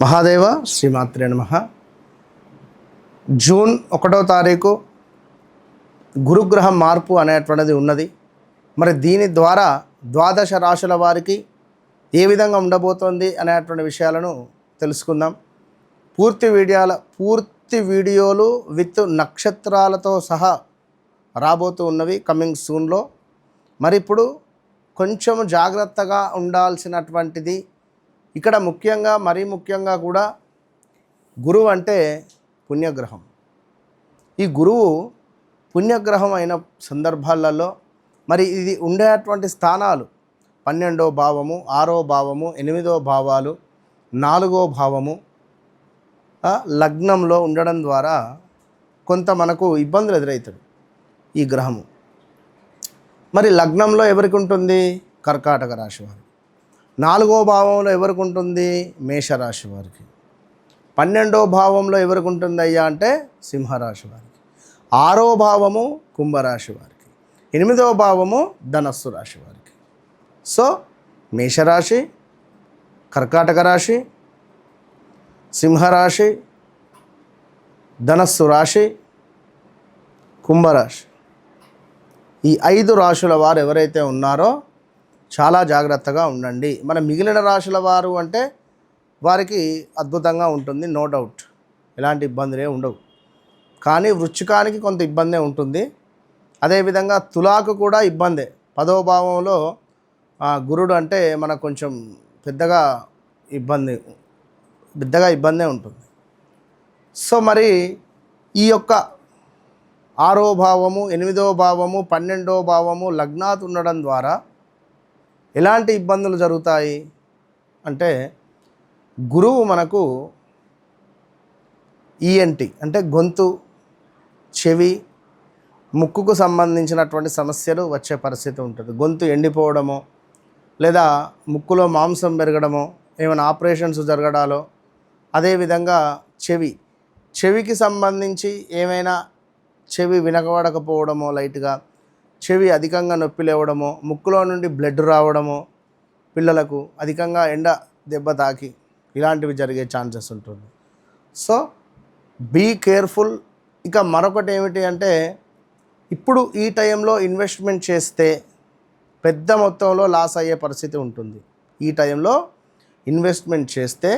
మహాదేవ శ్రీమాత్రే నమః. జూన్ 1వ తారీఖు గురుగ్రహం మార్పు అనేటువంటిది ఉన్నది. మరి దీని ద్వారా ద్వాదశ రాశుల వారికి ఏ విధంగా ఉండబోతోంది అనేటువంటి విషయాలను తెలుసుకుందాం. పూర్తి వీడియోలు విత్ నక్షత్రాలతో సహా రాబోతూ ఉన్నవి కమింగ్ సూన్లో. మరి ఇప్పుడు కొంచెం జాగ్రత్తగా ఉండాల్సినటువంటిది ఇక్కడ మరీ ముఖ్యంగా కూడా గురువు అంటే పుణ్యగ్రహం. ఈ గురువు పుణ్యగ్రహం అయిన సందర్భాలలో మరి ఇది ఉండేటువంటి స్థానాలు 12వ భావము, 6వ భావము, 8వ భావాలు, 4వ భావము లగ్నంలో ఉండడం ద్వారా కొంత మనకు ఇబ్బందులు ఎదురవుతుంది. ఈ గ్రహము మరి లగ్నంలో ఎవరికి ఉంటుంది? కర్కాటక రాశి వారికి. 4వ భావంలో ఎవరికి ఉంటుంది? మేషరాశి వారికి. 12వ భావంలో ఎవరికి ఉంటుంది అయ్యా అంటే సింహరాశి వారికి. 6వ భావము కుంభరాశి వారికి. 8వ భావము ధనస్సు రాశి వారికి. సో మేషరాశి, కర్కాటక రాశి, సింహరాశి, ధనస్సు రాశి, కుంభరాశి, ఈ 5 రాశుల వారు ఎవరైతే ఉన్నారో చాలా జాగ్రత్తగా ఉండండి. మన మిగిలిన రాశుల వారు అంటే వారికి అద్భుతంగా ఉంటుంది, నో డౌట్, ఎలాంటి ఇబ్బందులే ఉండవు. కానీ వృశ్చికానికి కొంత ఇబ్బందే ఉంటుంది. అదేవిధంగా తులాకు కూడా ఇబ్బందే. 10వ భావంలో గురుడు అంటే మనకు కొంచెం పెద్దగా ఇబ్బందే ఉంటుంది. సో మరి ఈ యొక్క 6వ భావము, 8వ భావము, 12వ భావము లగ్నాత్ ఉండడం ద్వారా ఎలాంటి ఇబ్బందులు జరుగుతాయి అంటే గురువు మనకు ఈఎన్టీ అంటే గొంతు, చెవి, ముక్కుకు సంబంధించినటువంటి సమస్యలు వచ్చే పరిస్థితి ఉంటుంది. గొంతు ఎండిపోవడమో లేదా ముక్కులో మాంసం పెరగడమో, ఏమైనా ఆపరేషన్స్ జరగడాలో, అదేవిధంగా చెవికి సంబంధించి ఏమైనా చెవి వినకబడకపోవడమో, లైట్గా చెవి అధికంగా నొప్పి లేవడమో, ముక్కులో నుండి బ్లడ్ రావడమో, పిల్లలకు అధికంగా ఎండ దెబ్బ తాకి ఇలాంటివి జరిగే ఛాన్సెస్ ఉంటుంది. So be careful. ఇక మరొకటి ఏమిటి అంటే ఇప్పుడు ఈ టైంలో ఇన్వెస్ట్మెంట్ చేస్తే పెద్ద మొత్తంలో లాస్ అయ్యే పరిస్థితి ఉంటుంది. ఈ టైంలో ఇన్వెస్ట్మెంట్ చేస్తే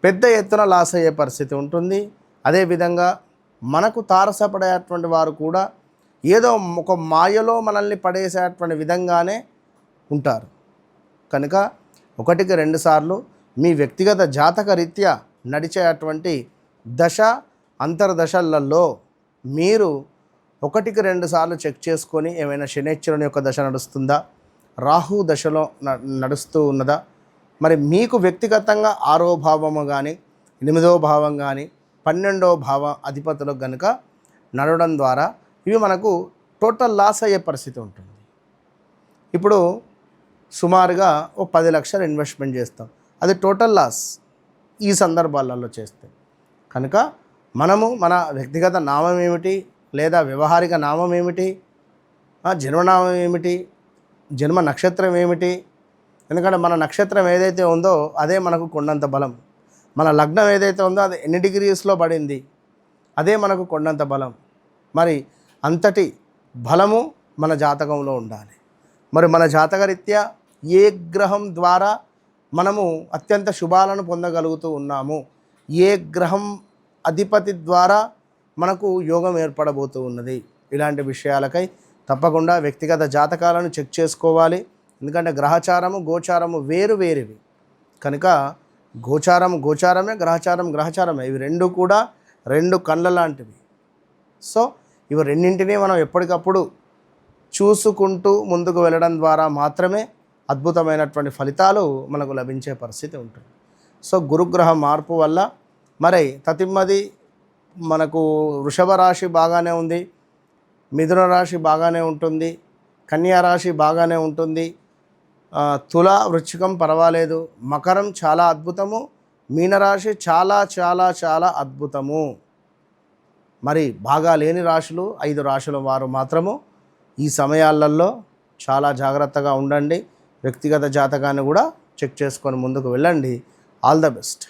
పెద్ద ఎత్తున లాస్ అయ్యే పరిస్థితి ఉంటుంది. అదేవిధంగా మనకు తారసపడేటువంటి వారు కూడా ఏదో ఒక మాయలో మనల్ని పడేసేటువంటి విధంగానే ఉంటారు. కనుక 1కి 2 సార్లు మీ వ్యక్తిగత జాతక రీత్యా నడిచేటువంటి దశ అంతర్దశలలో మీరు 1కి 2 సార్లు చెక్ చేసుకొని ఏమైనా శనైశ్వరుని యొక్క దశ నడుస్తుందా, రాహు దశలో నడుస్తూ ఉన్నదా, మరి మీకు వ్యక్తిగతంగా 6వ భావము కానీ 8వ భావం కానీ 12వ భావ అధిపతులకు కనుక నడవడం ద్వారా ఇవి మనకు టోటల్ లాస్ అయ్యే పరిస్థితి ఉంటుంది. ఇప్పుడు సుమారుగా 10 లక్షలు ఇన్వెస్ట్మెంట్ చేస్తాం, అది టోటల్ లాస్ ఈ సందర్భాలలో చేస్తే. కనుక మనము మన వ్యక్తిగత నామం ఏమిటి, లేదా వ్యవహారిక నామం ఏమిటి, జన్మనామం ఏమిటి, జన్మ నక్షత్రం ఏమిటి, ఎందుకంటే మన నక్షత్రం ఏదైతే ఉందో అదే మనకు కొండంత బలం. మన లగ్నం ఏదైతే ఉందో అది ఎన్ని డిగ్రీస్లో పడింది అదే మనకు కొండంత బలం. మరి అంతటి బలము మన జాతకంలో ఉండాలి. మరి మన జాతకరీత్యా ఏ గ్రహం ద్వారా మనము అత్యంత శుభాలను పొందగలుగుతూ ఉన్నాము, ఏ గ్రహం అధిపతి ద్వారా మనకు యోగం ఏర్పడబోతూ ఉన్నది, ఇలాంటి విషయాలకై తప్పకుండా వ్యక్తిగత జాతకాలను చెక్ చేసుకోవాలి. ఎందుకంటే గ్రహచారము గోచారము వేరువేరివి. కనుక గోచారమే, గ్రహచారమే, ఇవి 2 కూడా 2 కళ్ళ లాంటివి. సో ఇవి రెండింటినీ మనం ఎప్పటికప్పుడు చూసుకుంటూ ముందుకు వెళ్ళడం ద్వారా మాత్రమే అద్భుతమైనటువంటి ఫలితాలు మనకు లభించే పరిస్థితి ఉంటుంది. సో గురుగ్రహ మార్పు వల్ల మరి తతిమ్మది మనకు వృషభ రాశి బాగానే ఉంది, మిథున రాశి బాగానే ఉంటుంది, కన్యా రాశి బాగానే ఉంటుంది, తుల వృశ్చికం పర్వాలేదు, మకరం చాలా అద్భుతము, మీనరాశి చాలా చాలా చాలా అద్భుతము. మరి బాగా లేని రాశులు 5 రాశుల వారు మాత్రము ఈ సమయాలలో చాలా జాగ్రత్తగా ఉండండి. వ్యక్తిగత జాతకాన్ని కూడా చెక్ చేసుకొని ముందుకు వెళ్ళండి. All the best.